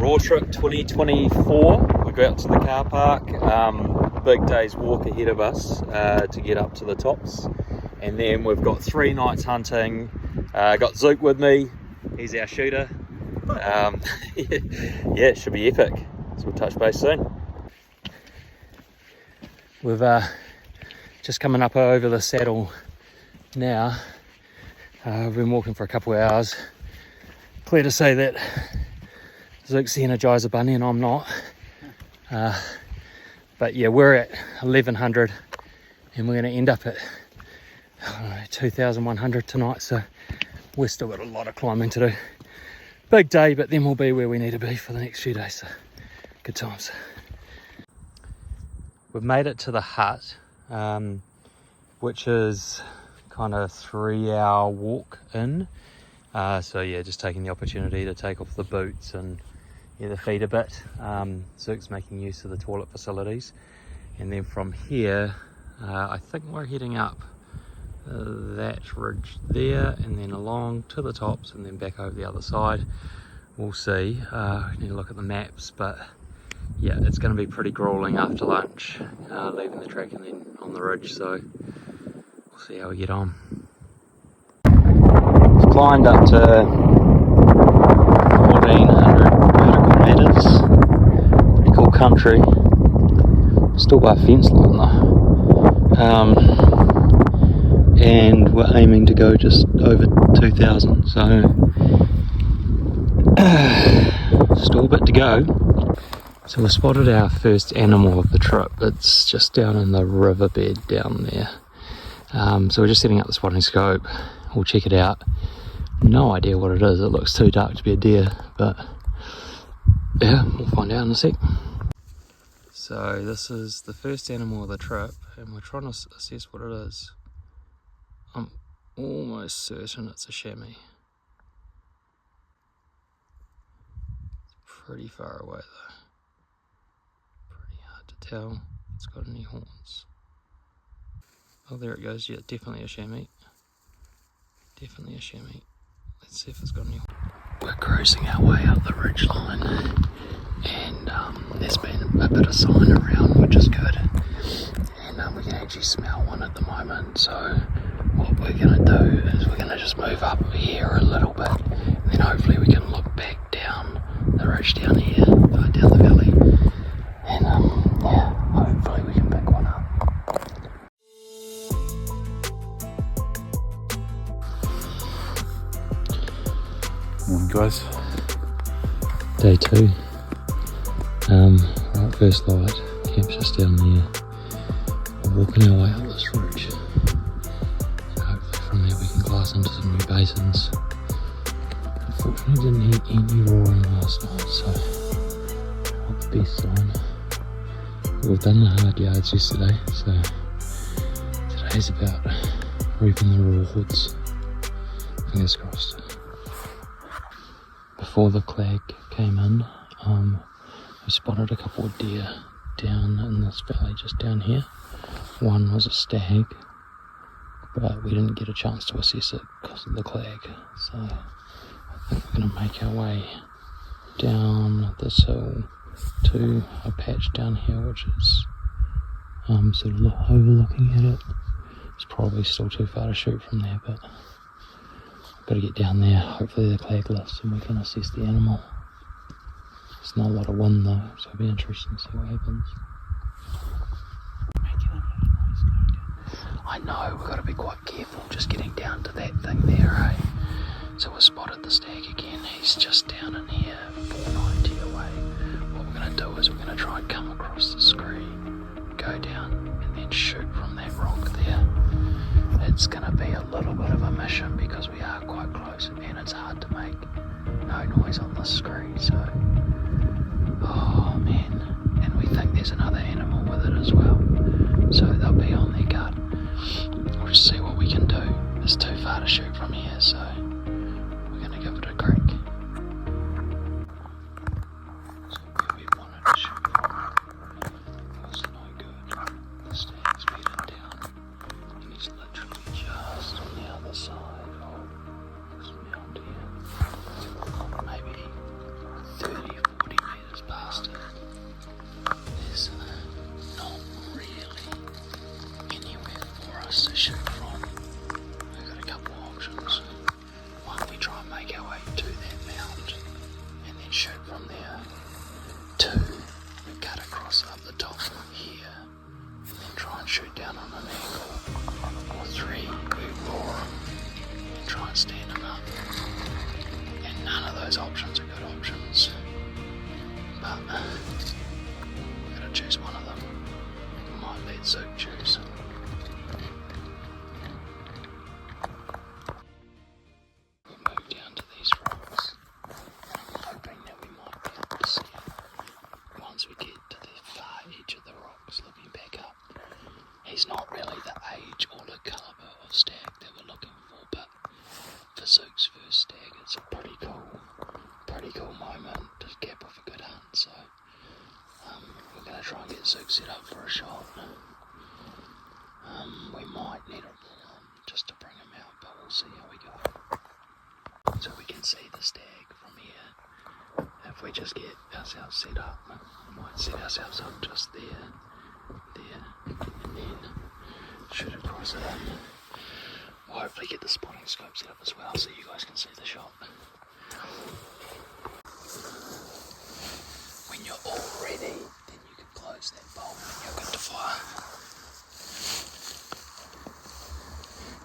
Raw Trip 2024. We go out to the car park. Big day's walk ahead of us to get up to the tops, and then we've got 3 nights hunting. Got Zook with me. He's our shooter. Yeah, it should be epic. So we'll touch base soon. We've just coming up over the saddle now. We've been walking for a couple of hours. Clear to say that Zook's the Energizer Bunny and I'm not. But yeah, we're at 1100 and we're going to end up at 2100 tonight, so we've still got a lot of climbing to do. Big day, but then we'll be where we need to be for the next few days, so good times. We've made it to the hut, which is kind of 3-hour walk in. So yeah, just taking the opportunity to take off the boots and the feet a bit. Zook's making use of the toilet facilities, and then from here I think we're heading up that ridge there and then along to the tops and then back over the other side. We'll see. We need to look at the maps, but yeah, it's going to be pretty grueling after lunch, leaving the track and then on the ridge, so we'll see how we get on. We've climbed up to 1400 vertical metres. Pretty cool country. Still by a fence line though. And we're aiming to go just over 2000, so still a bit to go. So we spotted our first animal of the trip. It's just down in the riverbed down there. So we're just setting up the spotting scope. We'll check it out. No idea what it is. It looks too dark to be a deer, but yeah, we'll find out in a sec. So this is the first animal of the trip and we're trying to assess what it is. I'm almost certain it's a chamois. It's pretty far away though. Pretty hard to tell if it's got any horns. Oh, there it goes. Yeah, definitely a chamois. Definitely a chamois. Let's see if it's got any horns. We're cruising our way up the ridge line, and there's been a bit of sign around, which is good. And we can actually smell one at the moment, so what we're going to do is we're going to just move up here a little bit, and then hopefully we can look back down the ridge down here, down the valley, and yeah, hopefully we can pick one up. Morning guys. Day 2. Right, first light, camp's just down there. We're walking our way up this ridge. And hopefully from there we can glass into some new basins. Unfortunately didn't hit any roaring last night, so not the best sign. We've done the hard yards yesterday, so today's about reaping the rewards. Fingers crossed. Before the clag came in, we spotted a couple of deer down in this valley just down here. One was a stag, but we didn't get a chance to assess it because of the clag, so I think we're going to make our way down this hill to a patch down here which is sort of overlooking at it. It's probably still too far to shoot from there, but I've got to get down there. Hopefully the clag lifts and we can assess the animal. There's not a lot of wind though, so it'll be interesting to see what happens. I know, we've got to be quite careful just getting down to that thing there, eh? So we've spotted the stag again. He's just down in here, 490 away. What we're going to do is we're going to try and come across the screen, go down and then shoot from that rock there. It's going to be a little bit of a mission because we are quite close and it's hard to make no noise on the screen, so oh man, and we think there's another animal with it as well, so they'll be on their guard. We'll just see what we can do. It's too far to shoot from here, so we're going to give it a crack. So where we wanted to shoot from was no good. The stag's beaten down and he's literally just on the other side of this mound here. Maybe 30-40 moment to cap off a good hunt, so we're going to try and get Zook set up for a shot. We might need a roar just to bring him out, but we'll see how we go. So we can see the stag from here. If we just get ourselves set up, we might set ourselves up just there, and then shoot across it. We'll hopefully get the spotting scope set up as well so you guys can see the shot. When you're all ready, then you can close that bolt and you're good to fire.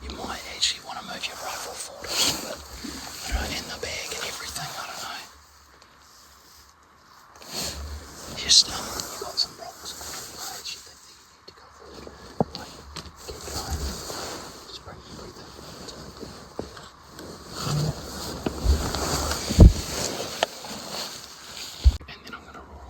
You might actually want to move your rifle forward a little bit, I don't know, in the bag and everything, I don't know. Just, you got some rocks I actually think that you need to go forward. Like, keep going. Just bring your breathing into it. And then I'm going to roar.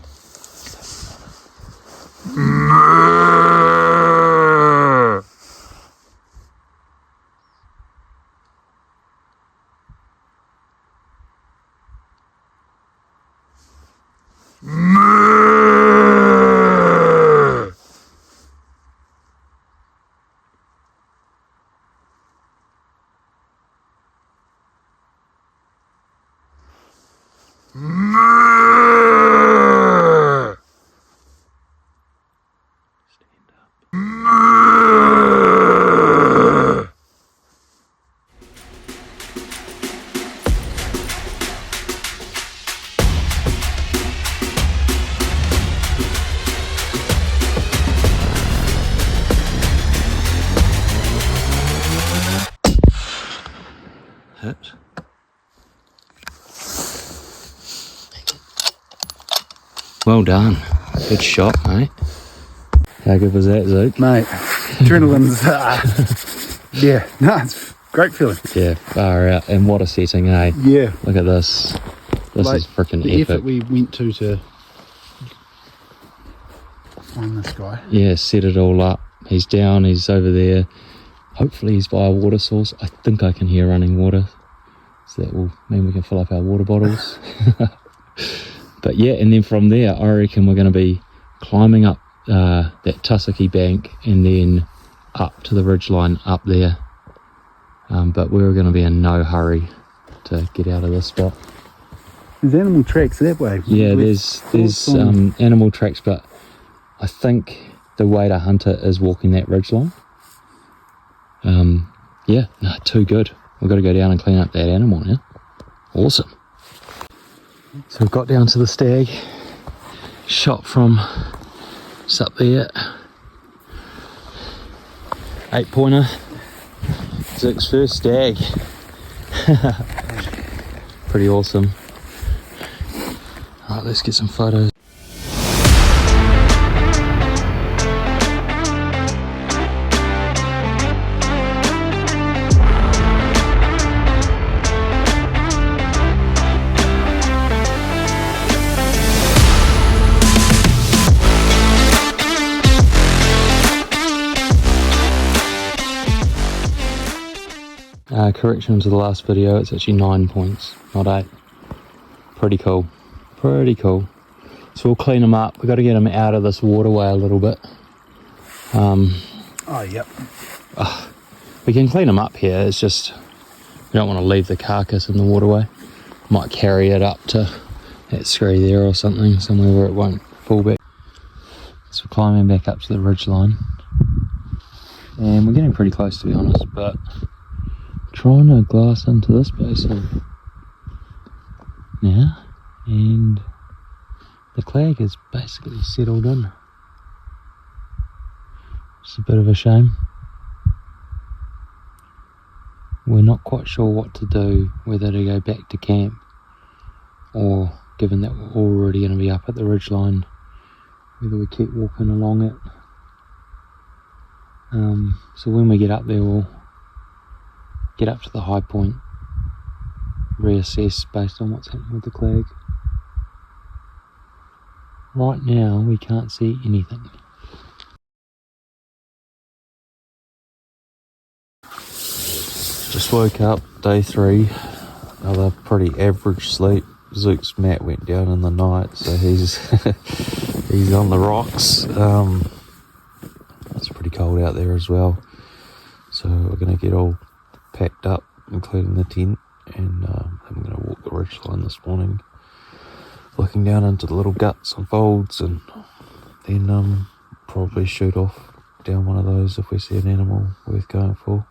Hit. Well done. Good shot, mate. How good was that, Zook? Mate, adrenaline's, yeah, no, it's a great feeling. Yeah, far out. And what a setting, eh? Yeah. Look at this. This Like, is freaking the epic. effort we went to find this guy. Yeah, set it all up. He's down, he's over there. Hopefully he's by a water source. I think I can hear running water. So that will mean we can fill up our water bottles. But yeah, and then from there, I reckon we're going to be climbing up that tussocky bank and then up to the ridgeline up there. But we're going to be in no hurry to get out of this spot. There's animal tracks that way. Yeah, there's animal tracks, but I think the way to hunt it is walking that ridgeline. Yeah, no, too good. We've got to go down and clean up that animal now. Awesome. So we've got down to the stag. Shot from just up there. 8-pointer. Zook's first stag. Pretty awesome. Alright, let's get some photos. Correction to the last video, it's actually 9 points, not 8. Pretty cool. Pretty cool. So we'll clean them up. We've got to get them out of this waterway a little bit. Oh, yep. We can clean them up here, it's just we don't want to leave the carcass in the waterway. Might carry it up to that scree there or something, somewhere where it won't fall back. So we're climbing back up to the ridgeline. And we're getting pretty close, to be honest, but trying to glass into this basin now, and the clag is basically settled in. It's a bit of a shame. We're not quite sure what to do, whether to go back to camp or, given that we're already going to be up at the ridgeline, whether we keep walking along it. So when we get up there, we'll get up to the high point, reassess based on what's happening with the clag. Right now we can't see anything. Just woke up, day 3, another pretty average sleep. Zook's mat went down in the night, so he's he's on the rocks. It's pretty cold out there as well, so we're going to get all packed up, including the tent, and I'm going to walk the ridgeline this morning, looking down into the little guts and folds, and then probably shoot off down one of those if we see an animal worth going for.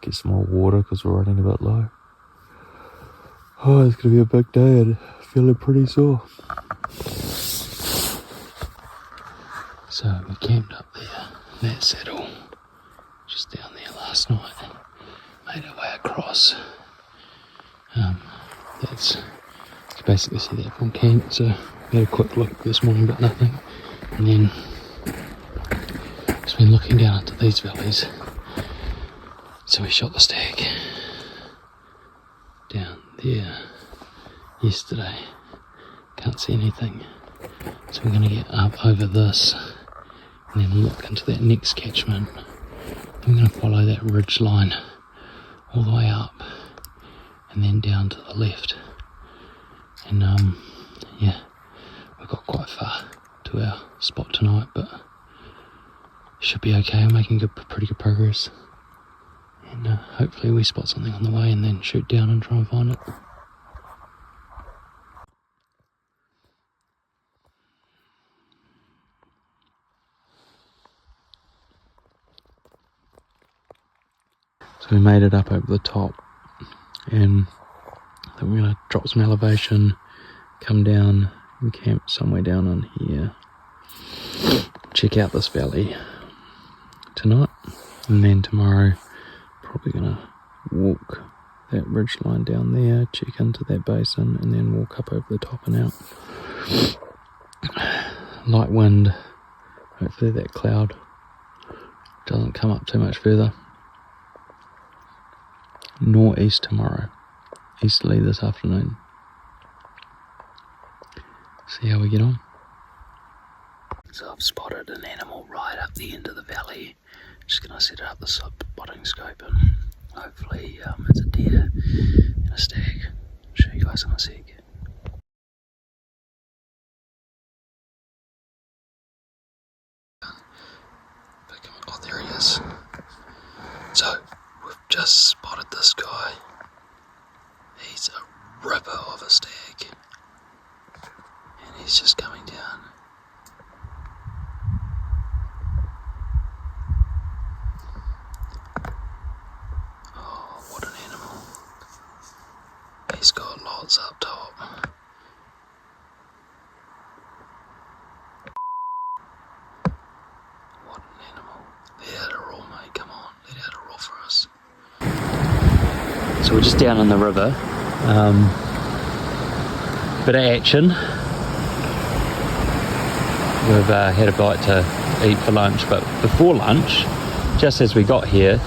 Get some more water because we're running a bit low. Oh, it's going to be a big day and feeling pretty sore. So we camped up there in that saddle just down there last night. Made our way across. That's, you can basically see that from camp. So we had a quick look this morning, but nothing. And then just been looking down into these valleys. So we shot the stag down there yesterday. Can't see anything. So we're going to get up over this and then look into that next catchment. I'm going to follow that ridge line all the way up and then down to the left. And yeah, we got quite far to our spot tonight, but should be okay. We're making pretty good progress. And hopefully we spot something on the way and then shoot down and try and find it. So we made it up over the top, and then we're going to drop some elevation, come down and camp somewhere down on here. Check out this valley tonight, and then tomorrow probably going to walk that ridge line down there, check into that basin, and then walk up over the top and out. Light wind, hopefully that cloud doesn't come up too much further. Northeast tomorrow, easterly this afternoon. See how we get on. So I've spotted an animal right up the end of the valley. Just gonna set it up the spotting scope and hopefully it's a deer and a stag. I'll show you guys in a sec. Oh, there he is. So we've just spotted this guy. He's a ripper of a stag, and he's just coming down. Oh, what an animal. He's got lots up top. What an animal. Let out a roar, mate, come on, let out a roar for us. So we're just down in the river. Bit of action. We've had a bite to eat for lunch, but before lunch, just as we got here,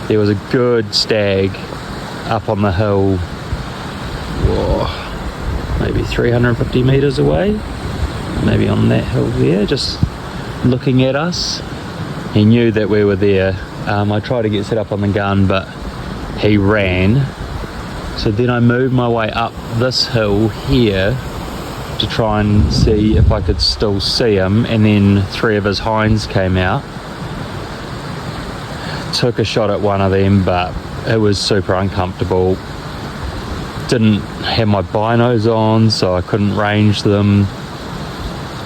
there was a good stag up on the hill, maybe 350 metres away, maybe on that hill there, just looking at us. He knew that we were there. I tried to get set up on the gun, but he ran. So then I moved my way up this hill here to try and see if I could still see him, and then three of his hinds came out. Took a shot at one of them, but it was super uncomfortable. Didn't have my binos on, so I couldn't range them.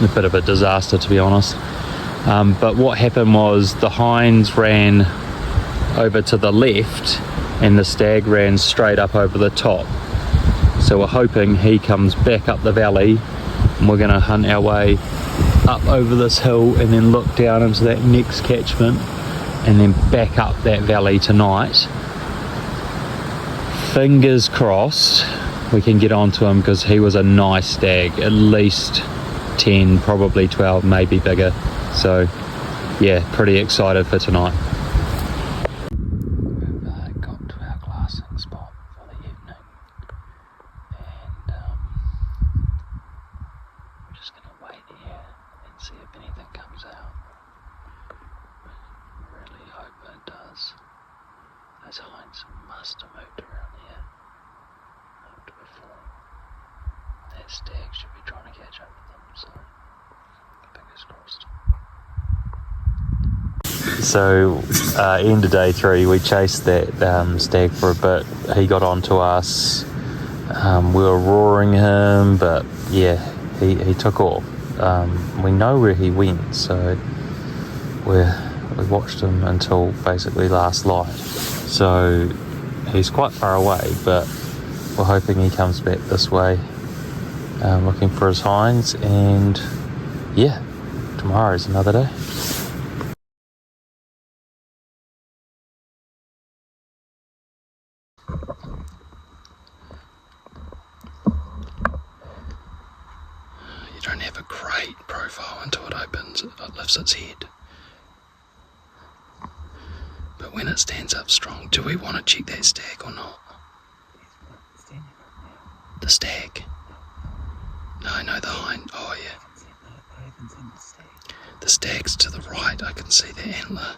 A bit of a disaster, to be honest. But what happened was the hinds ran over to the left and the stag ran straight up over the top. So we're hoping he comes back up the valley, and we're going to hunt our way up over this hill and then look down into that next catchment and then back up that valley tonight. Fingers crossed we can get onto him, because he was a nice stag, at least 10, probably 12, maybe bigger. So yeah, pretty excited for tonight. We've got to our glassing spot for the evening, and we're just going to wait here and see if anything comes out. Really hope it does. Those hinds must have moved around here before. stag should be trying to catch up with them, so fingers crossed. So, end of day 3, we chased that stag for a bit. He got onto us. We were roaring him, but yeah, he took off. We know where he went, so we watched him until basically last light. So he's quite far away, but we're hoping he comes back this way, looking for his hinds, and yeah, tomorrow's another day. You don't have a great profile until it opens, it lifts its head. But when it stands up strong, do we want to check that stag or not? The stag? No, the hind. Oh yeah. The stag's to the right. I can see the antler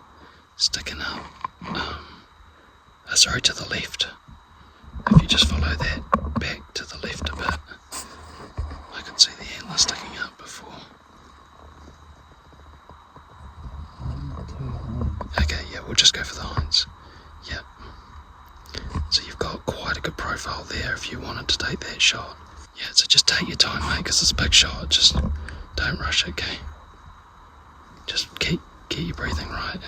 sticking up. Sorry, to the left. If you just follow that back to the left a bit, I can see the antler sticking up before. Okay, yeah, we'll just go for the hinds. Yep. So you've got quite a good profile there if you wanted to take that shot. Yeah, so just take your time, mate, because it's a big shot. Just don't rush it, okay? Just get your breathing right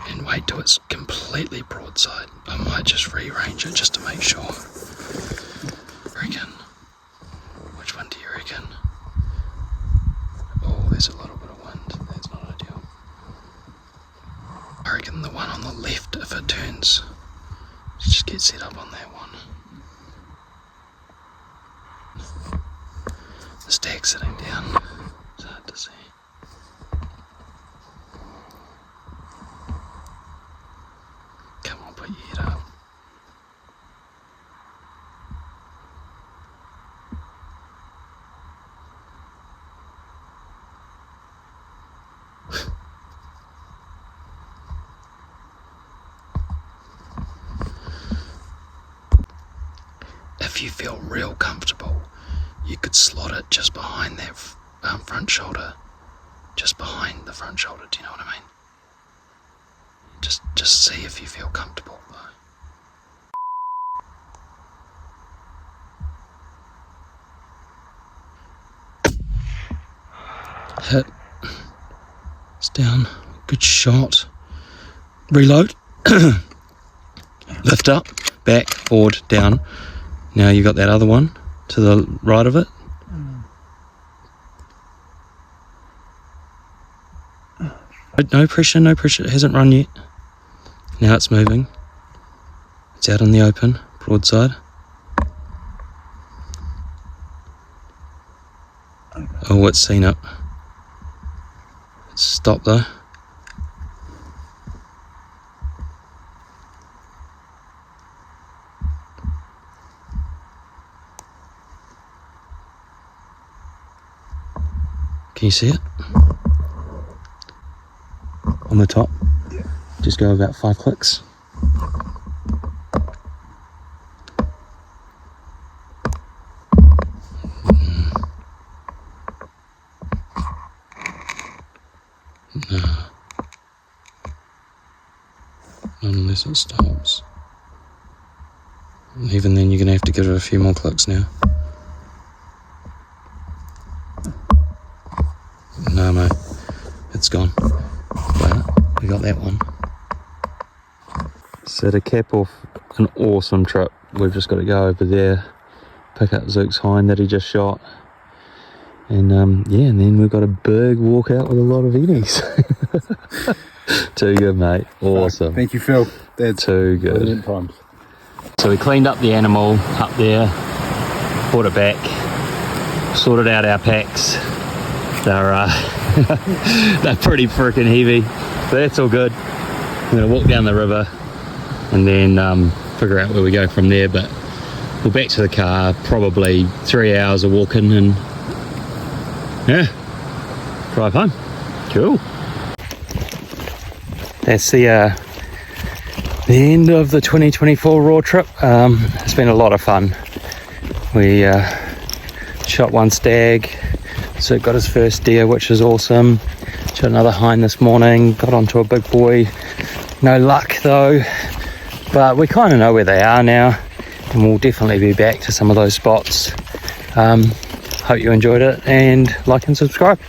and wait till it's completely broadside. I might just rearrange it just to make sure. Reckon. Which one do you reckon? Oh, there's a little bit of wind. That's not ideal. I reckon the one on the left, if it turns, just get set up on that one. The stag's sitting down. It's hard to see. Come on, put your head up. If you feel real comfortable, you could slot it just behind that front shoulder. Just behind the front shoulder, do you know what I mean? Just see if you feel comfortable though. Hit. It's down. Good shot. Reload. Lift up. Back. Forward. Down. Now you got that other one to the right of it. No pressure, no pressure. It hasn't run yet. Now it's moving. It's out in the open, broadside. Oh, it's seen it. It's stopped though. Can you see it? On the top? Yeah. Just go about 5 clicks. No. Not unless it stops. And even then you're going to have to give it a few more clicks now. No, mate. It's gone. But we got that one. So to cap off an awesome trip, we've just got to go over there, pick up Zook's hind that he just shot. And yeah, and then we've got a big walk out with a lot of innies. Too good, mate. Awesome. Thank you, Phil. That's too good. times. So we cleaned up the animal up there, brought it back, sorted out our packs. They're they're pretty freaking heavy, but that's all good. I'm gonna walk down the river and then figure out where we go from there. But we're back to the car, probably 3 hours of walking, and yeah, drive home. Cool. That's the the end of the 2024 raw trip. It's been a lot of fun. We shot one stag, so got his first deer, which is awesome. Shot another hind this morning, got onto a big boy. No luck though, but we kind of know where they are now, and we'll definitely be back to some of those spots. Hope you enjoyed it, and like and subscribe.